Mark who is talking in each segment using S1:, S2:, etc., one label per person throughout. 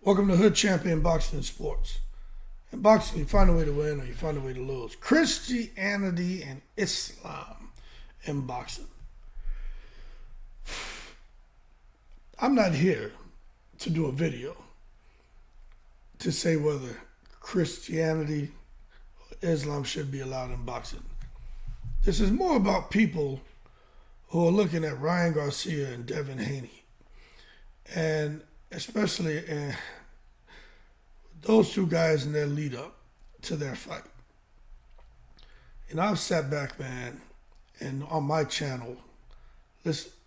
S1: Welcome to Hood Champion Boxing and Sports. In boxing, you find a way to win or you find a way to lose. Christianity and Islam in boxing. I'm not here to do a video to say whether Christianity or Islam should be allowed in boxing. This is more about people who are looking at Ryan Garcia and Devin Haney. And especially those two guys in their lead up to their fight. And I've sat back, man, and on my channel,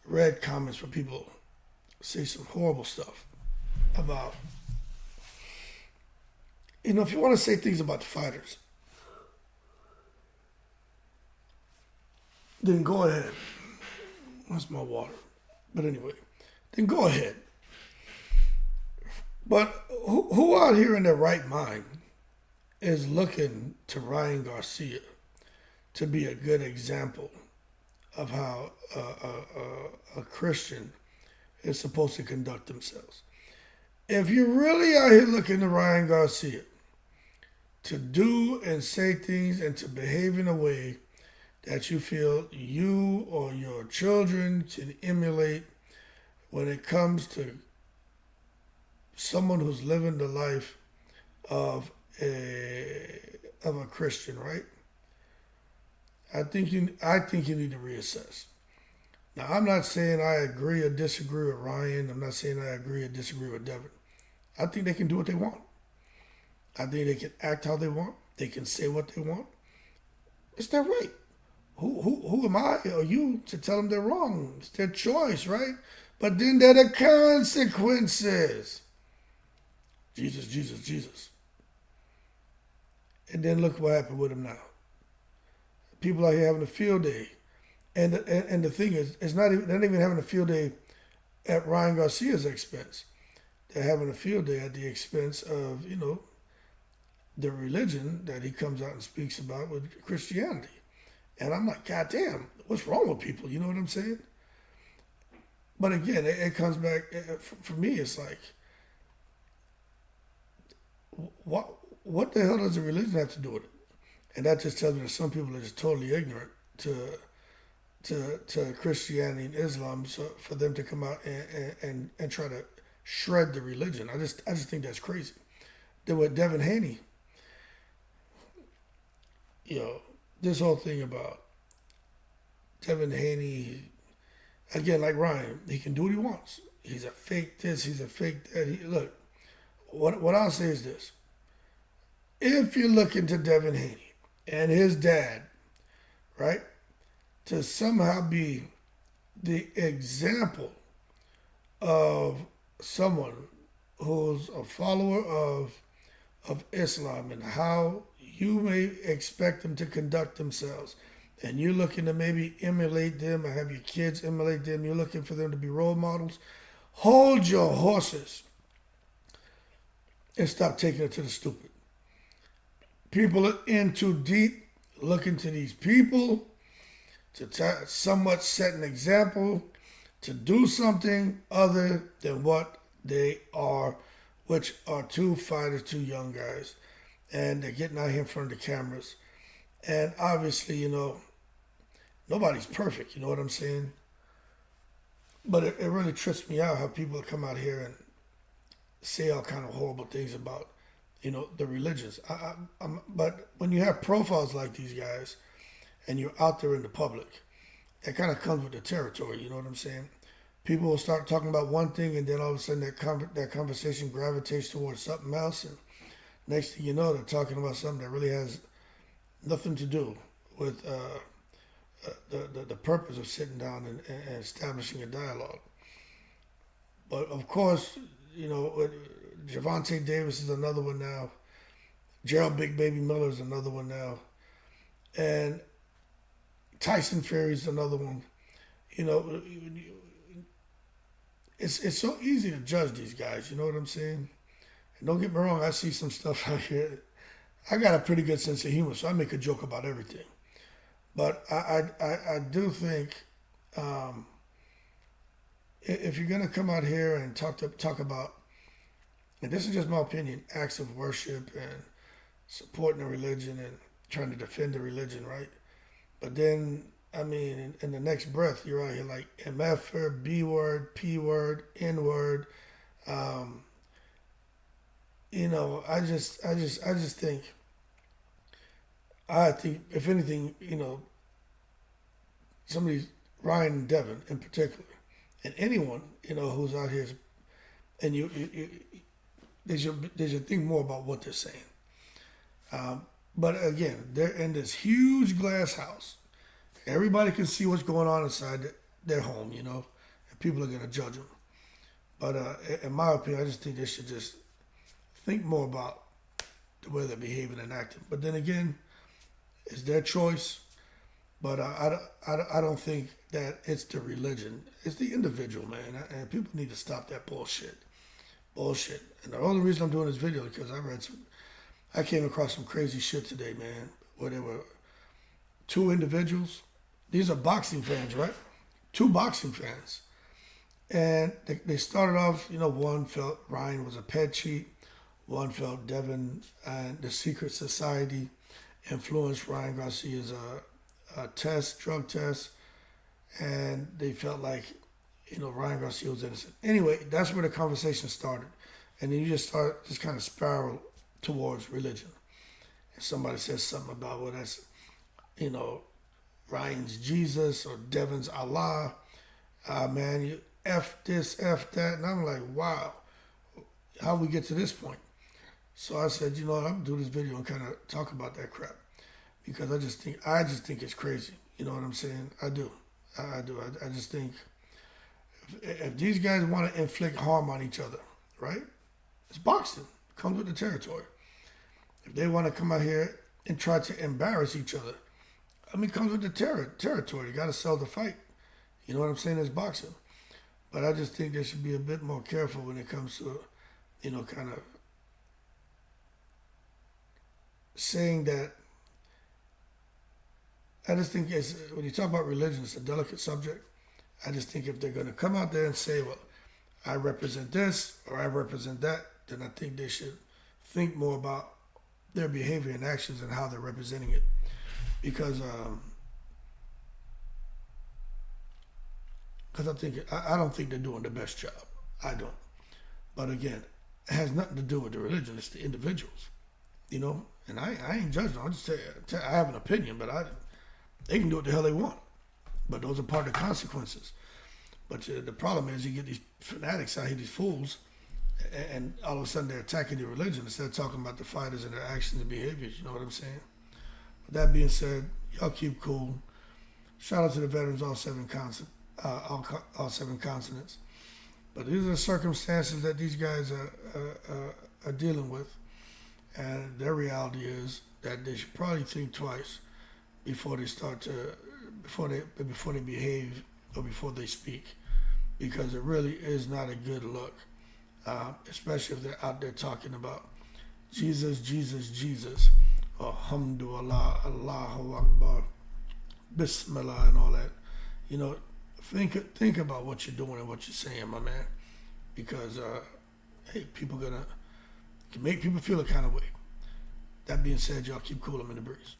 S1: read comments where people say some horrible stuff about, if you want to say things about the fighters, then go ahead. That's my water. But anyway, then go ahead. But who out here in their right mind is looking to Ryan Garcia to be a good example of how a Christian is supposed to conduct themselves? If you're really out here looking to Ryan Garcia to do and say things and to behave in a way that you feel you or your children can emulate when it comes to someone who's living the life of a Christian, right? I think you need to reassess. Now, I'm not saying I agree or disagree with Ryan. I'm not saying I agree or disagree with Devin. I think they can do what they want. I think they can act how they want. They can say what they want. It's their right. Who am I or you to tell them they're wrong? It's their choice, right? But then there are the consequences. Jesus, Jesus, Jesus. And then look what happened with him now. People are here having a field day. And the thing is, they're not even having a field day at Ryan Garcia's expense. They're having a field day at the expense of, the religion that he comes out and speaks about with Christianity. And I'm like, God damn, what's wrong with people? You know what I'm saying? But again, it comes back, for me, it's like, what the hell does the religion have to do with it? And that just tells me that some people are just totally ignorant to Christianity and Islam, so for them to come out and try to shred the religion. I just think that's crazy. Then with Devin Haney, this whole thing about Devin Haney, again, like Ryan, he can do what he wants. He's a fake this, he's a fake that. Look, what I'll say is this. If you're looking to Devin Haney and his dad, right, to somehow be the example of someone who's a follower of Islam and how you may expect them to conduct themselves, and you're looking to maybe emulate them or have your kids emulate them, you're looking for them to be role models, hold your horses and stop taking it to the stupid. People are in too deep, looking to these people to somewhat set an example, to do something other than what they are, which are two fighters, two young guys. And they're getting out here in front of the cameras. And obviously, nobody's perfect, you know what I'm saying? But it really trips me out how people come out here and say all kind of horrible things about, the religions. But when you have profiles like these guys and you're out there in the public, it kind of comes with the territory, you know what I'm saying? People will start talking about one thing and then all of a sudden that conversation gravitates towards something else. And next thing you know, they're talking about something that really has nothing to do with the purpose of sitting down and establishing a dialogue. But of course, Gervonta Davis is another one now. Gerald Big Baby Miller is another one now. And Tyson Fury is another one. It's so easy to judge these guys, you know what I'm saying? And don't get me wrong, I see some stuff out here. I got a pretty good sense of humor, so I make a joke about everything. But I do think if you're going to come out here and talk about and this is just my opinion, acts of worship and supporting the religion and trying to defend the religion, right? But then, I mean, in the next breath, you're out here like MF, B word, P word, N word. Um, I think, if anything, somebody, Ryan and Devin in particular, and anyone, who's out here, and they should think more about what they're saying. But again, they're in this huge glass house. Everybody can see what's going on inside their home, and people are going to judge them. But in my opinion, I just think they should just think more about the way they're behaving and acting. But then again, it's their choice. But I don't think that it's the religion. It's the individual, man. And people need to stop that bullshit. And the only reason I'm doing this video is because I came across some crazy shit today, man, where there were two individuals. These are boxing fans, right? Two boxing fans. And they started off, one felt Ryan was a pet cheat. One felt Devin and the secret society influenced Ryan Garcia's drug test. And they felt like, Ryan Garcia was innocent. Anyway, that's where the conversation started. And then you just kind of spiral towards religion. And somebody says something about, well, that's, Ryan's Jesus or Devin's Allah. Man, you F this, F that. And I'm like, wow, how we get to this point? So I said, I'm going to do this video and kind of talk about that crap. Because I just think it's crazy. You know what I'm saying? I do. I just think if these guys want to inflict harm on each other, right? It's boxing. It comes with the territory. If they want to come out here and try to embarrass each other, it comes with the territory. You got to sell the fight. You know what I'm saying? It's boxing. But I just think they should be a bit more careful when it comes to, kind of saying that. I just think when you talk about religion, it's a delicate subject. I just think if they're going to come out there and say, well, I represent this or I represent that, then I think they should think more about their behavior and actions and how they're representing it. Because I don't think they're doing the best job. I don't. But again, it has nothing to do with the religion. It's the individuals, And I ain't judging them. I just say I have an opinion, but they can do what the hell they want. But those are part of the consequences. But the problem is you get these fanatics out here, these fools, and all of a sudden they're attacking your religion instead of talking about the fighters and their actions and behaviors. You know what I'm saying? With that being said, y'all keep cool. Shout out to the veterans, all seven continents. But these are the circumstances that these guys are dealing with, and their reality is that they should probably think twice before they behave or before they speak, because it really is not a good look, especially if they're out there talking about Jesus, Alhamdulillah, Allahu Akbar, Bismillah, and all that. Think about what you're doing and what you're saying, my man, because people can make people feel a kind of way. That being said, y'all keep cool. I'm in the breeze.